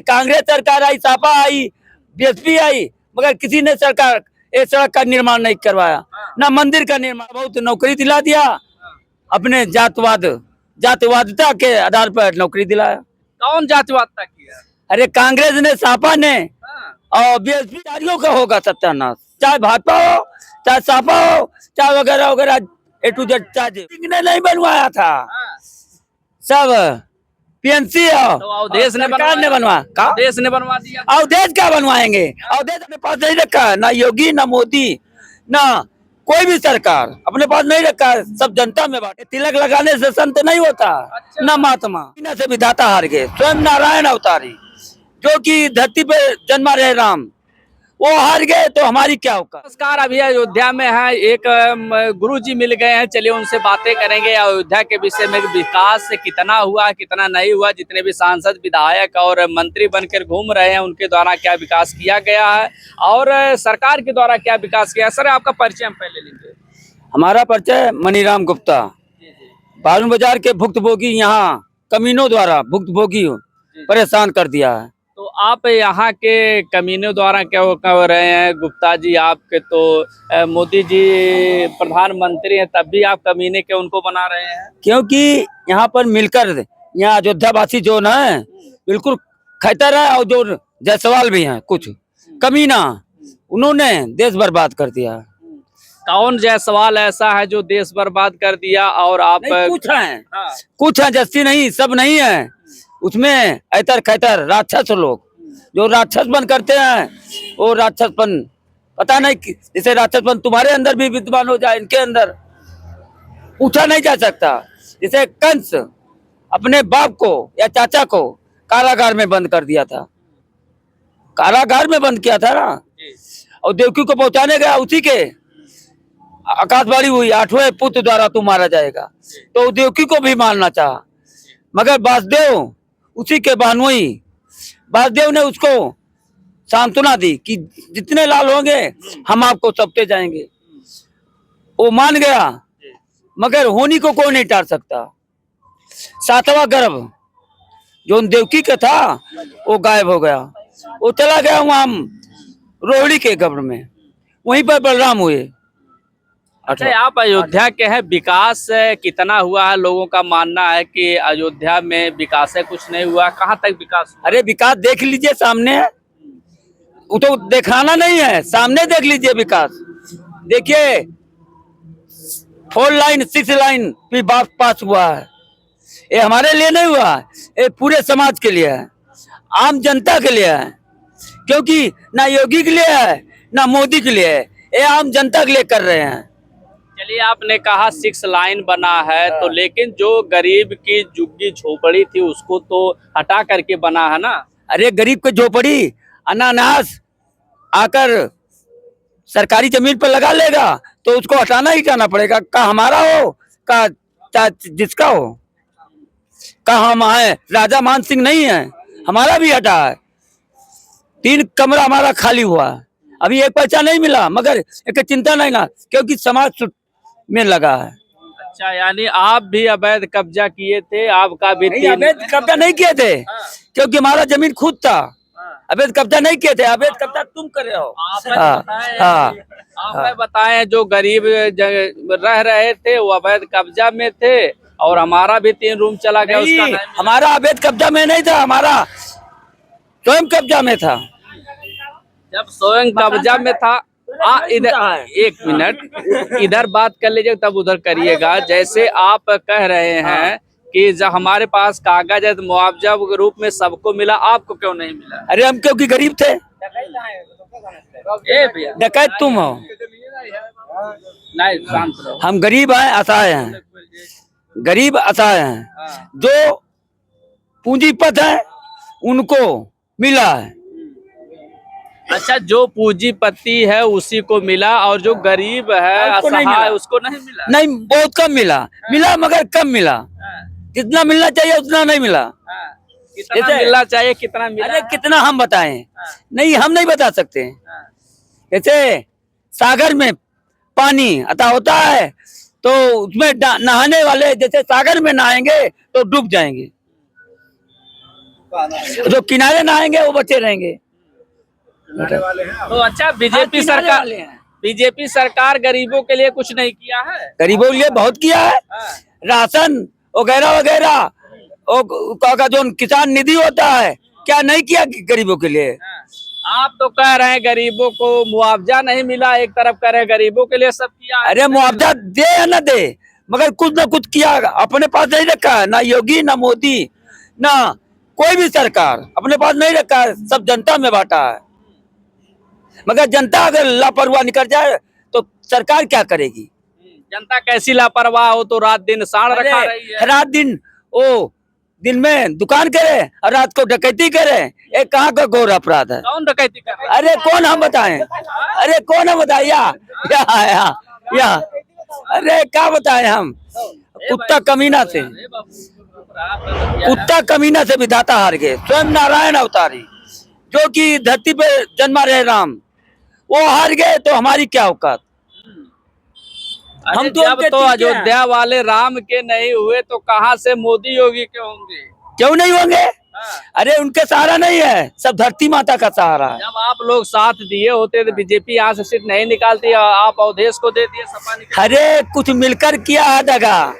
कांग्रेस सरकार आई, सपा आई, बीएसपी आई, मगर किसी ने सरकार एक सड़क का निर्माण नहीं करवाया, ना मंदिर का निर्माण। बहुत नौकरी दिला दिया, अपने जातिवादिता के आधार पर नौकरी दिलाया। कौन जातिवादिता किया? अरे कांग्रेस ने, सपा ने और बीएसपी चारियों का होगा सत्यानाश, चाहे भाजपा हो, चाहे सपा हो, चाहे वगैरह वगैरह ए टू जेड। चाहे ने नहीं बनवाया था, सब पीएनसी तो अवधेश ने बनवाया। अवधेश ने बनवा दिया। अवधेश क्या बनवाएंगे? अवधेश अपने पास नहीं रखा है, ना योगी, ना मोदी, ना कोई भी सरकार अपने पास नहीं रखा है, सब जनता में बांटे। तिलक लगाने से संत नहीं होता। अच्छा। ना महात्मा से विधाता हार गए, स्वयं नारायण अवतारी जो कि धरती पे जन्मा रहे राम, वो हार गए तो हमारी क्या औकात। नमस्कार, अभी अयोध्या में है, एक गुरु जी मिल गए हैं, चलिए उनसे बातें करेंगे अयोध्या के विषय में। विकास कितना हुआ, कितना नहीं हुआ, जितने भी सांसद, विधायक और मंत्री बनकर घूम रहे हैं उनके द्वारा क्या विकास किया गया है और सरकार के द्वारा क्या विकास किया है। सर, आपका परिचय हम पहले लेंगे। हमारा परिचय मनीराम गुप्ता, बारून बाजार के भुक्तभोगी, यहाँ कमीनों द्वारा भुक्तभोगी परेशान कर दिया है। तो आप यहाँ के कमीनों द्वारा क्या कर रहे हैं गुप्ता जी? आपके तो मोदी जी प्रधानमंत्री हैं, तब भी आप कमीने के उनको बना रहे हैं। क्योंकि यहाँ पर मिलकर यहाँ अयोध्या वासी जो न है बिल्कुल खैतर है, और जो जायसवाल भी हैं कुछ कमीना, उन्होंने देश बर्बाद कर दिया। कौन जायसवाल ऐसा है जो देश बर्बाद कर दिया? और आप कुछ है, जस्ती नहीं, सब नहीं है उसमें। ऐतर खैतर राक्षस लोग जो राक्षसपन करते हैं, वो राक्षसपन पता नहीं, जैसे राक्षसपन तुम्हारे अंदर भी विद्यमान हो जाए, इनके अंदर पूछा नहीं जा सकता। जैसे कंस अपने बाप को या चाचा को कारागार में बंद कर दिया था, कारागार में बंद किया था ना, और देवकी को पहुंचाने गया, उसी के आकाशवाणी हुई, 8वें पुत्र द्वारा तू मारा जाएगा, तो देवकी को भी मारना चाहा, मगर वासुदेव उसी के बहनोई वासुदेव ने उसको सांत्वना दी कि जितने लाल होंगे हम आपको सौंपते जाएंगे। वो मान गया, मगर होनी को कोई नहीं टाल सकता। 7वां गर्भ जो देवकी का था वो गायब हो गया, वो चला गया वहां रोहिणी के गर्भ में, वहीं पर बलराम हुए। अच्छा, आप अयोध्या के हैं, विकास कितना हुआ है? लोगों का मानना है कि अयोध्या में विकास है, कुछ नहीं हुआ। कहाँ तक विकास हुआ? अरे विकास देख लीजिए सामने, वो तो दिखाना नहीं है, सामने देख लीजिए विकास। देखिए 4 लाइन 6 लाइन भी पास हुआ है, ये हमारे लिए नहीं हुआ, ये पूरे समाज के लिए है, आम जनता के लिए है। क्योंकि ना योगी के लिए है, ना मोदी के लिए है, ये आम जनता के लिए कर रहे हैं। चलिए, आपने कहा 6 लाइन बना है, तो लेकिन जो गरीब की झुग्गी झोपड़ी थी उसको तो हटा करके बना है ना। अरे गरीब की झोपड़ी अनानास आकर सरकारी जमीन पर लगा लेगा तो उसको हटाना ही पड़ेगा, का हमारा हो का जिसका हो। का हम है राजा मान सिंह नहीं है, हमारा भी हटा है। 3 कमरा हमारा खाली हुआ है, अभी 1 पैसा नहीं मिला, मगर एक चिंता नहीं ना, क्योंकि समाज में लगा है। अच्छा, यानी आप भी अवैध कब्जा किए थे? आपका भी अवैध कब्जा नहीं किए थे, क्योंकि हमारा जमीन खुद था। अवैध कब्जा नहीं किए थे, अवैध कब्जा तुम कर रहे हो। आप बताएं, जो गरीब रह रहे थे वो अवैध कब्जा में थे, और हमारा भी 3 रूम चला गया। उसका हमारा अवैध कब्जा में नहीं था, हमारा स्वयं कब्जा में था। जब स्वयं कब्जा में था, इधर 1 मिनट इधर बात कर लीजिए, तब उधर करिएगा। जैसे आप कह रहे हैं कि जब हमारे पास कागज है, मुआवजा के रूप में सबको मिला, आपको क्यों नहीं मिला? अरे हम क्योंकि गरीब थे। डकैत तुम हो। नहीं, शांत रहो। हम गरीब हैं, असहाय हैं, गरीब असहाय हैं। जो पूंजीपति है उनको मिला है। अच्छा, जो पूंजीपति है उसी को मिला, और जो गरीब है असहाय उसको नहीं मिला? नहीं, बहुत कम मिला, मिला मगर कम मिला। जितना मिलना चाहिए उतना नहीं मिला। कितना मिलना चाहिए, कितना मिला? अरे कितना हम बताएं? नहीं, हम नहीं बता सकते। जैसे सागर में पानी अता होता है तो उसमें नहाने वाले जैसे सागर में नहाएंगे तो डूब जाएंगे। जो किनारे ना आएंगे वो बचे रहेंगे। तो अच्छा, बीजेपी सरकार गरीबों के लिए कुछ नहीं किया है? गरीबों के लिए बहुत किया है, राशन वगैरह वगैरह, का जो किसान निधि होता है, क्या नहीं किया गरीबों के लिए? आप तो कह रहे हैं गरीबों को मुआवजा नहीं मिला, एक तरफ कह रहे हैं गरीबों के लिए सब किया है। अरे मुआवजा दे या न दे, मगर कुछ न कुछ किया, अपने पास नहीं रखा है। ना योगी, ना मोदी, ना कोई भी सरकार अपने पास नहीं रखा है, सब जनता में बांटा है। मगर जनता अगर लापरवाह निकल जाए तो सरकार क्या करेगी? जनता कैसी लापरवाह हो तो रात दिन साड़ रखा रही है। रात दिन वो दिन में दुकान करे और रात को डकैती करे, ये कहाँ का घोर अपराध है? कौन डकैती कर रहा है? अरे कौन हम बताएं? अरे कौन हम बताए? या अरे क्या बताएं हम? कुत्ता कमीना से, कुत्ता कमीना से विधाता हार गए। स्वयं नारायण अवतारी जो कि धरती पे जन्मा रहे राम, वो हार गए तो हमारी क्या औकात? हम तो जब तो अयोध्या वाले राम के नहीं हुए तो कहाँ से मोदी योगी के होंगे? क्यों नहीं होंगे? अरे उनके सहारा नहीं है, सब धरती माता का सहारा है। जब आप लोग साथ दिए होते तो बीजेपी यहाँ से सीट नहीं निकालती, आप अवधेश को दे दिए, सपा निकाल। अरे कुछ मिलकर किया है दगा,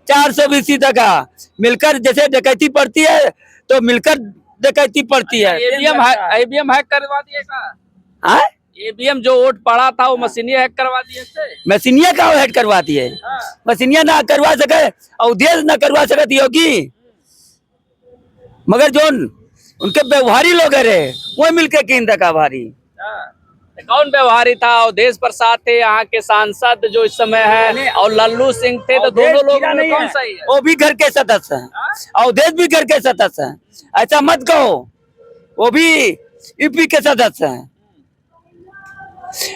420 दगा मिलकर, जैसे डकैती पड़ती है तो मिलकर डकैती पड़ती है। ईवीएम हैक करवा दिए का? ईवीएम जो वोट पड़ा था वो मशीनिया हैक करवा दिए थे। मशीनिया का हैक करवा दिए, मशीनिया ना करवा सके, अवधेश ना करवा सके योगी, मगर जो उनके व्यवहारी लोग रहे वो मिलकर केंद्र का भारी। कौन व्यवहारी था? अवधेश प्रसाद थे यहाँ के सांसद जो इस समय है, और लल्लू सिंह थे, तो दोनों लोगों में कौन सही है? वो भी घर के सदस्य हैं, अवधेश भी घर के सदस्य हैं, ऐसा मत कहो। वो भी यूपी के सदस्य हैं,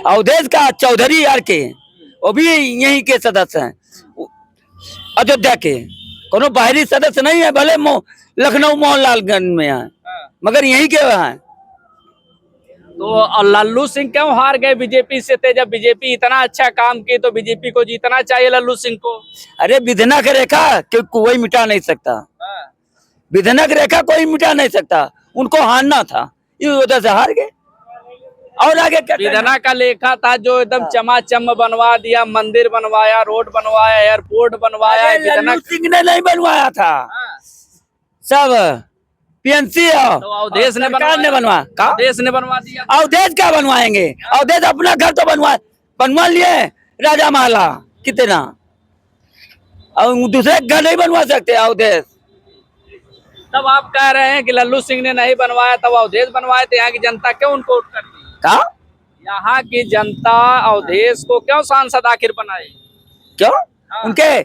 अवधेश का चौधरी यार के, वो भी यहीं के सदस्य हैं, अयोध्या के, कोनो बाहरी सदस्य नहीं है, भले लखनऊ मोहनलालगंज में है, मगर यहीं के हैं। तो लल्लू सिंह क्यों हार गए बीजेपी से? थे जब बीजेपी इतना अच्छा काम की तो बीजेपी को जीतना चाहिए लल्लू सिंह को। अरे विधना की रेखा कोई मिटा नहीं सकता, विधना की रेखा कोई मिटा नहीं सकता, उनको हारना था, इस वजह से हार गए। और आगे क्या? विधना का लेखा था जो एकदम चमाचम बनवा दिया, मंदिर बनवाया, रोड बनवाया, एयरपोर्ट बनवाया। लल्लू सिंह ने नहीं बनवाया था, सब पीएनसी तो अवधेश ने बनवा दिया। अवधेश क्या बनवाएंगे? अवधेश अपना घर तो बनवा लिए राजा महला कितना, और दूसरे घर नहीं बनवा सकते अवधेश। तब आप कह रहे हैं कि लल्लू सिंह ने नहीं बनवाया, तब अवधेश बनवाए, तो यहाँ की जनता क्यों उनको वोट करती? यहाँ की जनता अवधेश को क्यों सांसद आखिर बनाए? क्यों? उनके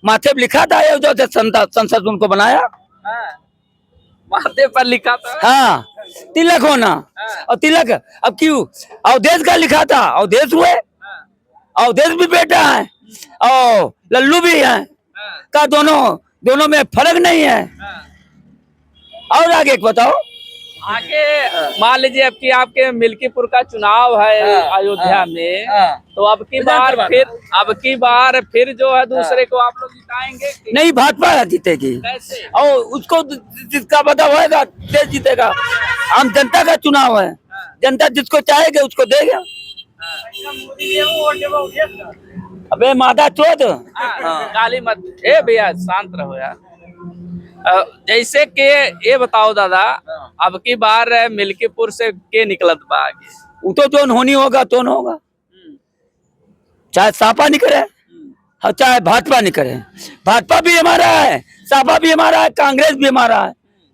माथे पे लिखा था जो संसद उनको बनाया, माथे पर लिखा था। हाँ, तिलक होना, और तिलक अब क्यों? अवधेश का लिखा था, अवधेश हुए, अवधेश भी बेटा है और लल्लू भी है, का दोनों में फर्क नहीं है। और आगे बताओ। आगे मान लीजिए अब की आपके मिल्कीपुर का चुनाव है अयोध्या में, तो अब की बार फिर जो है दूसरे को आप लोग जिताएंगे? नहीं, भाजपा जीतेगी। कैसे? और उसको जिसका पता होगा देश जीतेगा। आम जनता का चुनाव है, जनता जिसको चाहेगा उसको देगा। अबे मादा चोद, काली मत ए भैया, शांत रहो यार। जैसे कि ये बताओ दादा, अब की बार मिल्कीपुर से के निकलत बा आगे? वो तो जोन होनी होगा तो होगा, चाहे सापा निकले और चाहे भाजपा निकले। भाजपा भी हमारा है, सापा भी हमारा है, कांग्रेस भी हमारा है,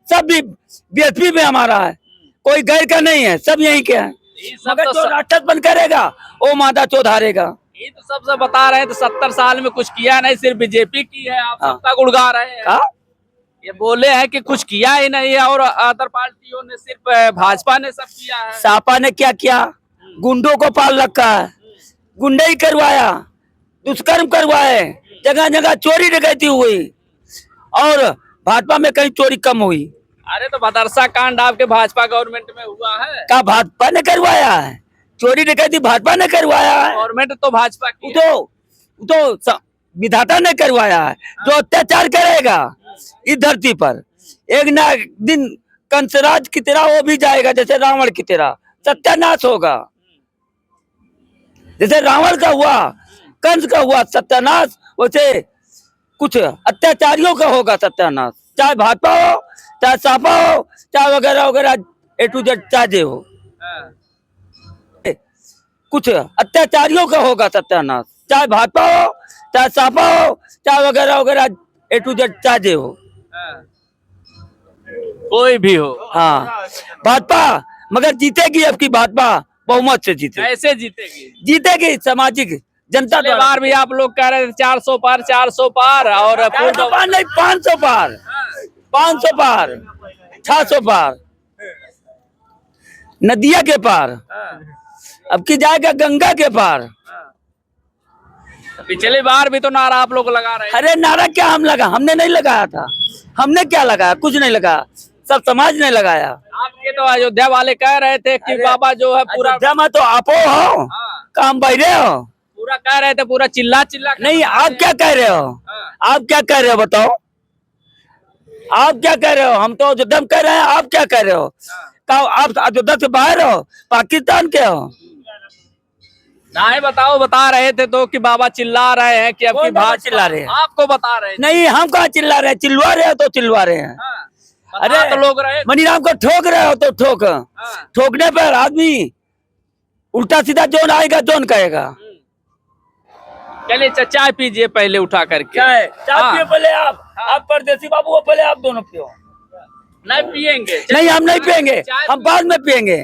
सब भी, बीएसपी भी हमारा है, कोई गैर का नहीं है, सब यहीं के हैं। मगर जो राक्षस बन करेगा वो मादा चोद हारेगा। ये तो सबसे बता रहे हैं, तो 70 साल में कुछ किया नहीं, सिर्फ बीजेपी की है, आप सबका गुड़गा रहे हैं। ये बोले हैं कि कुछ किया ही नहीं है और अदर पार्टियों ने, सिर्फ भाजपा ने सब किया है। सापा ने क्या किया? गुंडों को पाल रखा है, गुंडे ही करवाया, दुष्कर्म करवाए, जगह जगह चोरी डकैती हुई, और भाजपा में कहीं चोरी कम हुई। अरे तो मदरसा कांड आपके भाजपा गवर्नमेंट में हुआ है? क्या भाजपा ने करवाया है? चोरी डकैती भाजपा ने करवाया है। गवर्नमेंट तो भाजपा की, तो विधाता ने करवाया है। जो अत्याचार करेगा इस धरती पर एक ना दिन कंसराज की तरह वो भी जाएगा, जैसे रावण की तरह सत्यानाश होगा। जैसे रावण का हुआ, कंस का हुआ सत्यानाश, वैसे कुछ अत्याचारियों का होगा सत्यानाश। चाहे भाजपा हो, चाहे सपा हो, चाहे वगैरह वगैरह A to Z चाहे हो, कुछ अत्याचारियों का होगा सत्यानाश। चाहे भाजपा हो, चाहे सपा हो, चाहे वगैरह वगैरह A to Z चाहे हो। कोई भी हो। हाँ, भाजपा मगर जीतेगी, अब की भाजपा बहुमत से जीतेगी। कैसे जीतेगी? जीतेगी सामाजिक जनता पिछले बार भी आप लोग कह रहे थे 400 पार 400 पार, और 400 पार नहीं, 500 पार, 500 पार, 600 पार, नदिया के पार, अब की जाएगा गंगा के पार। पिछली बार भी तो नारा आप लोग लगा रहे हैं। अरे नारा क्या हम लगा, हमने नहीं लगाया था। हमने क्या लगाया, कुछ नहीं लगाया, सब समाज ने लगाया। आपके तो अयोध्या वाले कह रहे थे कि बाबा जो है पूरा अयोध्या में तो आपो हो, काम बहरे हो, पूरा कह रहे थे, पूरा चिल्ला चिल्ला के नहीं आप क्या कह रहे हो, आप क्या कह रहे हो बताओ, आप क्या कह रहे हो? हम तो अयोध्या में कह रहे हैं, आप क्या कह रहे हो? आप अयोध्या से बाहर हो, पाकिस्तान के हो? नहीं बताओ, बता रहे थे तो कि बाबा चिल्ला रहे हैं कि अब की बाबा भाजपा चिल्ला रहे हैं? आपको बता रहे थे। नहीं, हम कहाँ चिल्ला रहे हैं, चिल्वा रहे हो तो चिल्वा रहे हैं। अरे तो लोग रहे। मनीराम को ठोक रहे हो तो ठोक, ठोकने पर आदमी उल्टा सीधा जोन आएगा, जोन कहेगा। चलिए चाय पीजिए पहले उठा करके। चाय पियो पहले आप परदेसी बाबू हो, पहले आप दोनों पियो। नहीं पियेंगे? नहीं, हम नहीं पियेंगे, हम बाद में पियेंगे।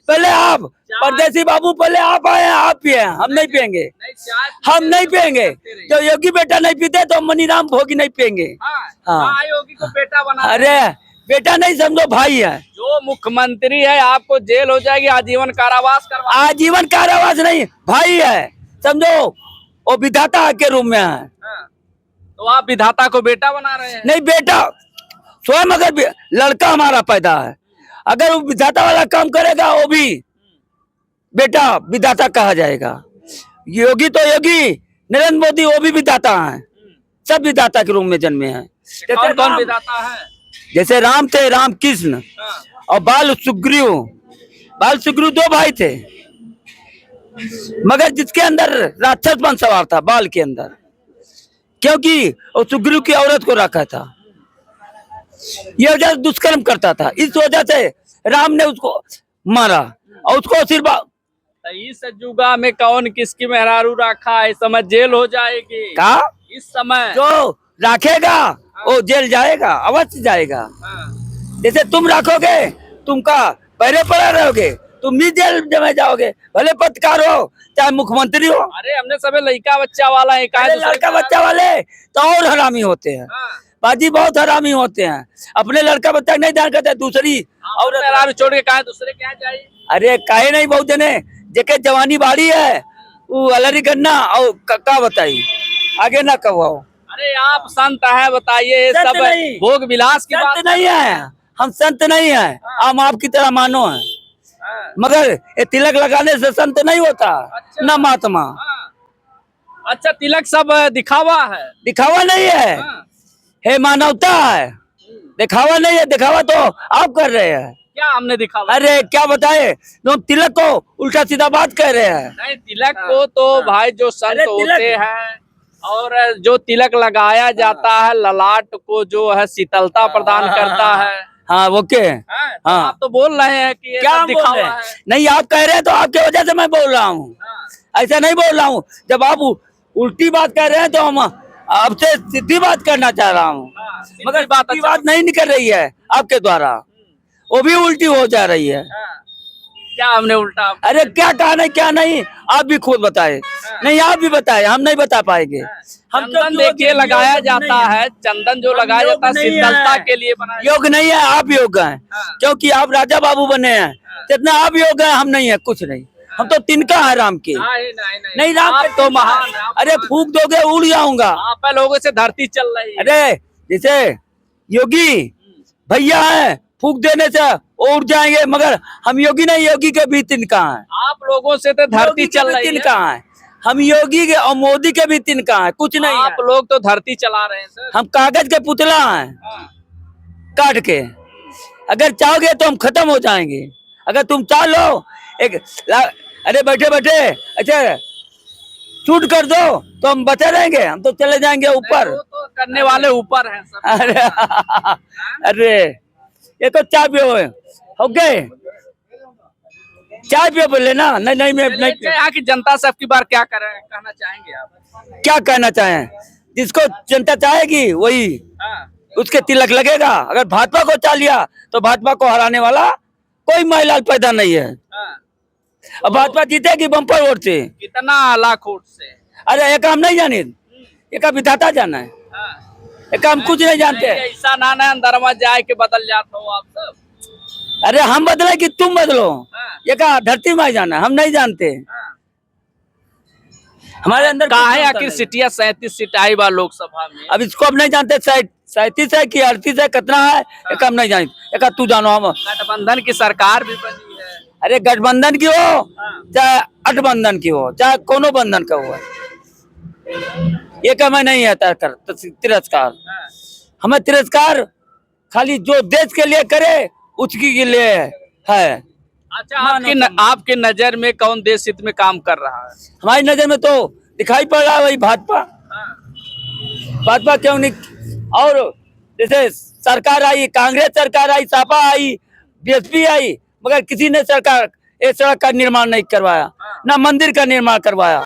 पहले आप परदेसी बाबू, पहले आप आए, आप पिए, हम नहीं पियेंगे, हम नहीं पियेंगे। जो योगी बेटा नहीं पीते तो मनीराम भोगी नहीं पियेंगे। हाँ, योगी को बेटा बना। अरे बेटा नहीं समझो, भाई है। जो मुख्यमंत्री है आपको जेल हो जाएगी, आजीवन कारावास करवा। आजीवन कारावास नहीं, भाई है समझो, वो विधाता के रूप में है। तो आप विधाता को बेटा बना रहे हैं? नहीं, बेटा स्वयं अगर लड़का हमारा पैदा है, अगर वो विधाता वाला काम करेगा, वो भी बेटा विधाता कहा जाएगा। योगी तो योगी, नरेंद्र मोदी वो भी विधाता है, सब विधाता के रूप में जन्मे हैं। कौन कौन विधाता है? जैसे राम थे, राम कृष्ण, और बाल सुग्रीव। बाल सुग्रीव दो भाई थे, मगर जिसके अंदर राक्षसपन सवार था बाल के अंदर, क्योंकि वो सुग्रीव की औरत को रखा था, ये वजह से दुष्कर्म करता था, इस वजह से राम ने उसको मारा और उसको सिर्फ। इस जुगा में कौन किसकी मेहरारू रखा है, इस समय जेल हो जाएगी। का इस समय जो राखेगा वो जेल जाएगा, अवश्य जाएगा। जैसे तुम रखोगे, तुमका पहले पड़ा रहोगे, तुम भी जेल में जाओगे, भले पत्रकार हो चाहे मुख्यमंत्री हो। अरे हमने सब लड़का बच्चा वाला है, लड़का बच्चा वाले तो और हरामी होते हैं, बाजी बहुत हरामी होते हैं। अपने लड़का बच्चा नहीं ध्यान करते, दूसरी और छोड़ के कहा दूसरे क्या चाहिए। अरे काहे नहीं, बहुत जने जेके जवानी बाड़ी है वो अलरी करना, और का बताई आगे ना कहो। अरे आप संत है, बताइए सब भोग विलास की बात नहीं है, हम संत नहीं है, हम आपकी तरह मानो है, मगर ये तिलक लगाने से संत नहीं होता। अच्छा। न महात्मा। अच्छा, तिलक सब दिखावा है? दिखावा नहीं है, है मानवता है, दिखावा नहीं है। दिखावा तो आप कर रहे हैं। क्या हमने दिखावा? अरे क्या बताए, तुम तिलक को उल्टा सीधा बात कर रहे हैं। नहीं, तिलक को तो भाई जो संत होते हैं, और जो तिलक लगाया जाता है ललाट को, जो है शीतलता प्रदान करता है। हाँ ओके, हाँ आप तो बोल रहे हैं कि क्या दिखावा है? नहीं, आप कह रहे हैं तो आपके वजह से मैं बोल रहा हूँ, ऐसा नहीं बोल रहा हूँ। जब आप उल्टी बात कर रहे हैं तो हम आपसे सीधी बात करना चाह रहा हूँ, मगर बात नहीं निकल रही है आपके द्वारा, वो भी उल्टी हो जा रही है। क्या हमने उल्टा? अरे क्या कहा नहीं, क्या नहीं, आप भी खुद बताए। नहीं, आप भी बताए, हम नहीं बता पाएंगे। हम चंदन देखिए लगाया जाता है, चंदन जो लगाया जाता है शीतलता के लिए बनाया। योग नहीं है, आप योग हैं, क्योंकि आप राजा बाबू बने हैं, जितना आप योग हैं, हम नहीं है, कुछ नहीं। हम तो तिनका है राम के। नहीं राम आप तो महान। अरे फूक दोगे उड़ जाऊंगा। आप लोगों से धरती चल रही है। अरे जैसे योगी भैया है, फूक देने से उड़ जाएंगे, मगर हम योगी नहीं, योगी के भी तिनका है। आप लोगों से तो धरती चल रही है। तिनका है, हम योगी के और मोदी के भी तिनका है, कुछ नहीं। आप लोग तो धरती चला रहे हैं सर। हम कागज के पुतला हैं, काट के। अगर चाहोगे तो हम खत्म हो जाएंगे। अगर तुम चाह लो अरे बैठे बैठे अच्छा शूट कर दो तो हम बचे रहेंगे, हम तो चले जाएंगे ऊपर। वो तो करने वाले ऊपर हैं सब। अरे अरे ये तो चाय पियो हो गए, चाय पियो बोले ना। नहीं नहीं मैं नहीं अच्छा, यहाँ की जनता से आपकी बार क्या कहना चाहेंगे आप? क्या कहना चाहें, जिसको जनता चाहेगी वही हाँ, उसके तिलक लगेगा। अगर भाजपा को चाह लिया तो भाजपा को हराने वाला कोई महिला पैदा नहीं है। हाँ। अब भाजपा जीतेगी बम्पर वोट से। कितना लाख वोट से? अरे एक हम नहीं जाने, एक विधाता जाना है, हाँ। एक हम कुछ नहीं जानते। ऐसा ना ना अंदर में जाए के बदल जाते हो आप सब। अरे हम बदले कि तुम बदलो, हाँ। ये का धरती में जाना हम नहीं जानते। हाँ। हमारे अंदर कहा है कुछ आखिर सीटियां 37 सीट आई बा लोकसभा में। अब इसको अब नहीं जानते, 37 है कि 38 है, कितना है एक हम नहीं जानते। एक तू जानो, हम गठबंधन की सरकार भी बनी है। अरे गठबंधन की हो हाँ। चाहे अठबंधन की हो चाहे कोनो बंधन का हो, ये का मैं नहीं है तिरस्कार। हाँ। हमें तिरस्कार खाली जो देश के लिए करे उसकी के लिए है। अच्छा, आपकी नजर में कौन देश हित में काम कर रहा है? हमारी नजर में तो दिखाई पड़ रहा है वही भाजपा। हाँ। भाजपा क्यों नहीं, और जैसे सरकार आई, कांग्रेस सरकार आई, सपा आई, बीएसपी आई, मगर किसी ने सरकार एक सड़क का निर्माण नहीं करवाया, ना मंदिर का निर्माण करवाया।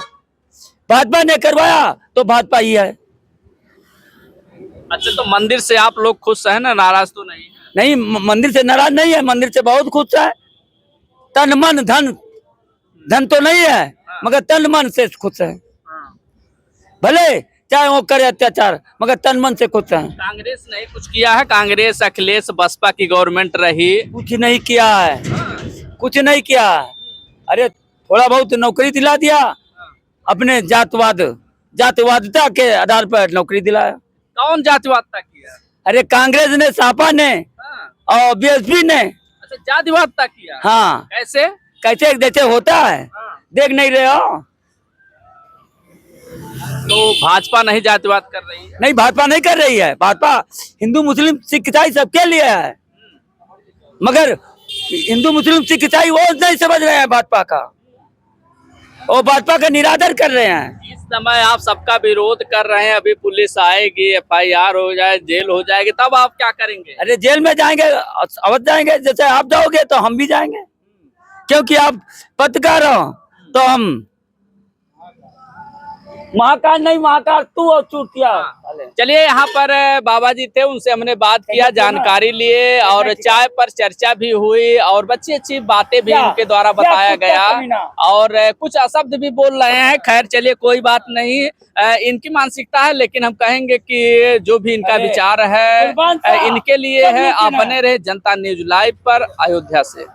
भाजपा ने करवाया तो भाजपा ही है। अच्छा, तो मंदिर से आप लोग खुश हैं ना, नाराज तो नहीं है? नहीं, मंदिर से नाराज नहीं है, मंदिर से बहुत खुश है। तन मन धन, धन तो नहीं है मगर तन मन से खुश है। भले चाहे वो करे अत्याचार मगर तन मन से खुश है। कांग्रेस ने कुछ किया है? कांग्रेस अखिलेश बसपा की गवर्नमेंट रही, कुछ नहीं किया है, कुछ नहीं किया है। अरे थोड़ा बहुत नौकरी दिला दिया, अपने जातवादता के आधार पर नौकरी दिलाया। कौन जातिवादता किया? अरे कांग्रेस ने, सपा ने और बीएसपी ने। अच्छा, जातिवादता किया? हाँ, कैसे? कैसे जैसे होता है, देख नहीं रहे हो? तो भाजपा नहीं जातिवाद कर रही है? नहीं, भाजपा नहीं कर रही है। भाजपा हिंदू मुस्लिम सिख ईसाई सबके लिए है, मगर हिंदू मुस्लिम सिख ईसाई वो नहीं समझ रहे हैं भाजपा का, वो भाजपा का निरादर कर रहे हैं। इस समय आप सबका विरोध कर रहे हैं, अभी पुलिस आएगी, एफआईआर हो जाए, जेल हो जाएगी, तब आप क्या करेंगे? अरे जेल में जाएंगे, अवश्य जाएंगे। जैसे आप जाओगे तो हम भी जाएंगे, क्योंकि आप पत्रकार हो। तो हम महाकाल नहीं, महाकाल तू और चूतिया। चलिए, यहाँ पर बाबा जी थे, उनसे हमने बात किया, जानकारी लिए और चाय पर चर्चा भी हुई और अच्छी अच्छी बातें भी उनके द्वारा बताया गया और कुछ अशब्द भी बोल रहे हैं। खैर चलिए, कोई बात नहीं, इनकी मानसिकता है, लेकिन हम कहेंगे कि जो भी इनका विचार है इनके लिए है। आप बने रहे जनता न्यूज लाइव पर अयोध्या से।